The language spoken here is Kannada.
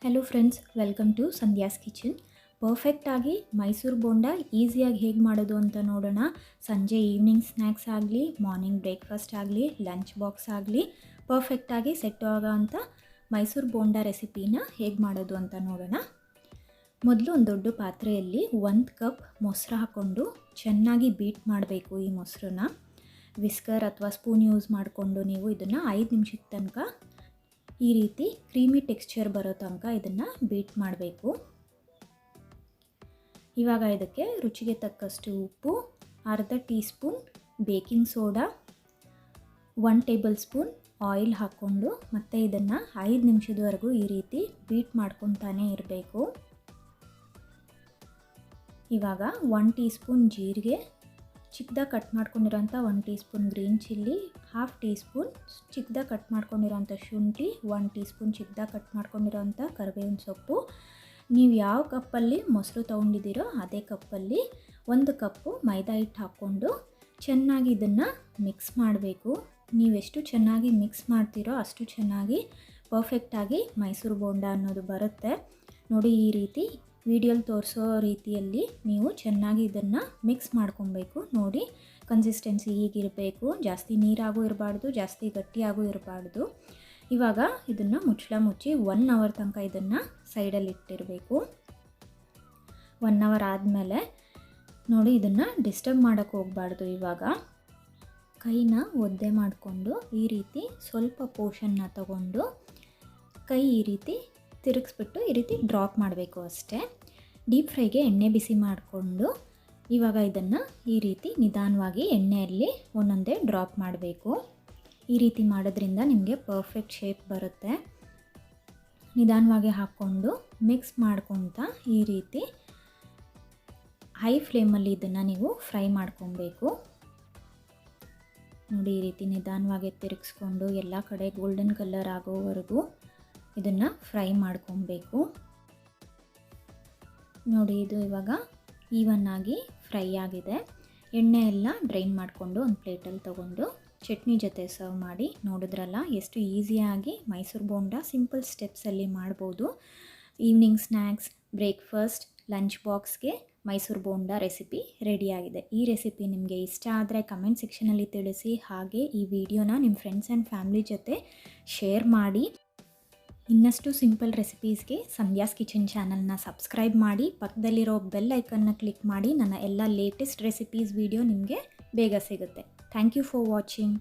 Hello friends, welcome to Sandhya's kitchen. ಪರ್ಫೆಕ್ಟಾಗಿ ಮೈಸೂರು ಬೋಂಡ ಈಸಿಯಾಗಿ ಹೇಗೆ ಮಾಡೋದು ಅಂತ ನೋಡೋಣ. ಸಂಜೆ ಈವ್ನಿಂಗ್ ಸ್ನ್ಯಾಕ್ಸ್ ಆಗಲಿ, ಮಾರ್ನಿಂಗ್ ಬ್ರೇಕ್ಫಾಸ್ಟ್ ಆಗಲಿ, ಲಂಚ್ ಬಾಕ್ಸ್ ಆಗಲಿ ಪರ್ಫೆಕ್ಟಾಗಿ ಸೆಟ್ ಆಗೋ ಅಂಥ ಮೈಸೂರು ಬೋಂಡ ರೆಸಿಪಿನ ಹೇಗೆ ಮಾಡೋದು ಅಂತ ನೋಡೋಣ. ಮೊದಲು ಒಂದು ದೊಡ್ಡ ಪಾತ್ರೆಯಲ್ಲಿ 1 ಕಪ್ ಮೊಸರು ಹಾಕ್ಕೊಂಡು ಚೆನ್ನಾಗಿ ಬೀಟ್ ಮಾಡಬೇಕು. ಈ ಮೊಸರನ್ನ ವಿಸ್ಕರ್ ಅಥವಾ ಸ್ಪೂನ್ ಯೂಸ್ ಮಾಡಿಕೊಂಡು ನೀವು ಇದನ್ನು 5 ನಿಮಿಷದ ತನಕ ಈ ರೀತಿ ಕ್ರೀಮಿ ಟೆಕ್ಸ್ಚರ್ ಬರೋ ತನಕ ಇದನ್ನು ಬೀಟ್ ಮಾಡಬೇಕು. ಇವಾಗ ಇದಕ್ಕೆ ರುಚಿಗೆ ತಕ್ಕಷ್ಟು ಉಪ್ಪು, ಅರ್ಧ tea spoon baking soda, 1 table spoon oil ಹಾಕ್ಕೊಂಡು ಮತ್ತೆ ಇದನ್ನು 5 ನಿಮಿಷದವರೆಗೂ ಈ ರೀತಿ ಬೀಟ್ ಮಾಡ್ಕೊತಾನೆ ಇರಬೇಕು. ಇವಾಗ 1 ಟೀ ಸ್ಪೂನ್ ಜೀರಿಗೆ, ಚಿಕ್ಕದಾಗಿ ಕಟ್ ಮಾಡ್ಕೊಂಡಿರೋಂಥ 1 teaspoon green chilli, 1/2 teaspoon ಚಿಕ್ಕದಾಗಿ ಕಟ್ ಮಾಡ್ಕೊಂಡಿರೋಂಥ ಶುಂಠಿ, 1 ಟೀ ಸ್ಪೂನ್ ಚಿಕ್ಕದಾಗಿ ಕಟ್ ಮಾಡ್ಕೊಂಡಿರೋಂಥ ಕರಿಬೇವಿನ ಸೊಪ್ಪು. ನೀವು ಯಾವ ಕಪ್ಪಲ್ಲಿ ಮೊಸರು ತೊಗೊಂಡಿದ್ದೀರೋ ಅದೇ ಕಪ್ಪಲ್ಲಿ 1 ಕಪ್ಪು ಮೈದಾ ಹಿಟ್ಟು ಹಾಕ್ಕೊಂಡು ಚೆನ್ನಾಗಿ ಇದನ್ನು ಮಿಕ್ಸ್ ಮಾಡಬೇಕು. ನೀವೆಷ್ಟು ಚೆನ್ನಾಗಿ ಮಿಕ್ಸ್ ಮಾಡ್ತೀರೋ ಅಷ್ಟು ಚೆನ್ನಾಗಿ ಪರ್ಫೆಕ್ಟಾಗಿ ಮೈಸೂರು ಬೋಂಡ ಅನ್ನೋದು ಬರುತ್ತೆ. ನೋಡಿ, ಈ ರೀತಿ ವಿಡಿಯೋಲಿ ತೋರಿಸೋ ರೀತಿಯಲ್ಲಿ ನೀವು ಚೆನ್ನಾಗಿ ಇದನ್ನು ಮಿಕ್ಸ್ ಮಾಡ್ಕೊಬೇಕು. ನೋಡಿ, ಕನ್ಸಿಸ್ಟೆನ್ಸಿ ಹೀಗಿರಬೇಕು. ಜಾಸ್ತಿ ನೀರಾಗೂ ಇರಬಾರ್ದು, ಜಾಸ್ತಿ ಗಟ್ಟಿಯಾಗೂ ಇರಬಾರ್ದು. ಇವಾಗ ಇದನ್ನು ಮುಚ್ಚಿ 1 ಅವರ್ ತನಕ ಇದನ್ನು ಸೈಡಲ್ಲಿ ಇಟ್ಟಿರಬೇಕು. 1 ಅವರ್ ಆದಮೇಲೆ ನೋಡಿ, ಇದನ್ನು ಡಿಸ್ಟರ್ಬ್ ಮಾಡೋಕ್ಕೆ ಹೋಗಬಾರ್ದು. ಇವಾಗ ಕೈನ ಒದ್ದೆ ಮಾಡಿಕೊಂಡು ಈ ರೀತಿ ಸ್ವಲ್ಪ ಪೋರ್ಷನ್ನ ತಗೊಂಡು ಕೈ ಈ ರೀತಿ ತಿರುಗಿಸ್ಬಿಟ್ಟು ಈ ರೀತಿ ಡ್ರಾಪ್ ಮಾಡಬೇಕು ಅಷ್ಟೇ. ಡೀಪ್ ಫ್ರೈಗೆ ಎಣ್ಣೆ ಬಿಸಿ ಮಾಡಿಕೊಂಡು ಇವಾಗ ಇದನ್ನು ಈ ರೀತಿ ನಿಧಾನವಾಗಿ ಎಣ್ಣೆಯಲ್ಲಿ ಒಂದೊಂದೇ ಡ್ರಾಪ್ ಮಾಡಬೇಕು. ಈ ರೀತಿ ಮಾಡೋದ್ರಿಂದ ನಿಮಗೆ ಪರ್ಫೆಕ್ಟ್ ಶೇಪ್ ಬರುತ್ತೆ. ನಿಧಾನವಾಗಿ ಹಾಕ್ಕೊಂಡು ಮಿಕ್ಸ್ ಮಾಡ್ಕೊತಾ ಈ ರೀತಿ ಹೈ ಫ್ಲೇಮಲ್ಲಿ ಇದನ್ನು ನೀವು ಫ್ರೈ ಮಾಡ್ಕೊಬೇಕು. ನೋಡಿ, ಈ ರೀತಿ ನಿಧಾನವಾಗಿ ತಿರುಗಿಸ್ಕೊಂಡು ಎಲ್ಲ ಕಡೆ ಗೋಲ್ಡನ್ ಕಲರ್ ಆಗೋವರೆಗೂ ಇದನ್ನು ಫ್ರೈ ಮಾಡ್ಕೊಬೇಕು. ನೋಡಿ, ಇದು ಇವಾಗ ಈವನ್ನಾಗಿ ಫ್ರೈ ಆಗಿದೆ. ಎಣ್ಣೆ ಎಲ್ಲ ಡ್ರೈನ್ ಮಾಡಿಕೊಂಡು ಒಂದು ಪ್ಲೇಟಲ್ಲಿ ತೊಗೊಂಡು ಚಟ್ನಿ ಜೊತೆ ಸರ್ವ್ ಮಾಡಿ. ನೋಡಿದ್ರಲ್ಲ ಎಷ್ಟು ಈಸಿಯಾಗಿ ಮೈಸೂರು ಬೋಂಡ ಸಿಂಪಲ್ ಸ್ಟೆಪ್ಸಲ್ಲಿ ಮಾಡ್ಬೋದು. ಈವ್ನಿಂಗ್ ಸ್ನ್ಯಾಕ್ಸ್, ಬ್ರೇಕ್ಫಾಸ್ಟ್, ಲಂಚ್ ಬಾಕ್ಸ್ಗೆ ಮೈಸೂರು ಬೋಂಡ ರೆಸಿಪಿ ರೆಡಿಯಾಗಿದೆ. ಈ ರೆಸಿಪಿ ನಿಮಗೆ ಇಷ್ಟ ಆದರೆ ಕಮೆಂಟ್ ಸೆಕ್ಷನಲ್ಲಿ ತಿಳಿಸಿ. ಹಾಗೆ ಈ ವಿಡಿಯೋನ ನಿಮ್ಮ ಫ್ರೆಂಡ್ಸ್ ಆ್ಯಂಡ್ ಫ್ಯಾಮಿಲಿ ಜೊತೆ ಶೇರ್ ಮಾಡಿ. ಇನ್ನಷ್ಟು ಸಿಂಪಲ್ ರೆಸಿಪೀಸ್ಗೆ ಸಂಧ್ಯಾಸ್ ಕಿಚನ್ ಚಾನಲ್ನ ಸಬ್ಸ್ಕ್ರೈಬ್ ಮಾಡಿ. ಪಕ್ಕದಲ್ಲಿರೋ ಬೆಲ್ ಐಕನ್ನ ಕ್ಲಿಕ್ ಮಾಡಿ. ನನ್ನ ಎಲ್ಲ ಲೇಟೆಸ್ಟ್ ರೆಸಿಪೀಸ್ ವಿಡಿಯೋ ನಿಮಗೆ ಬೇಗ ಸಿಗುತ್ತೆ. Thank you for watching.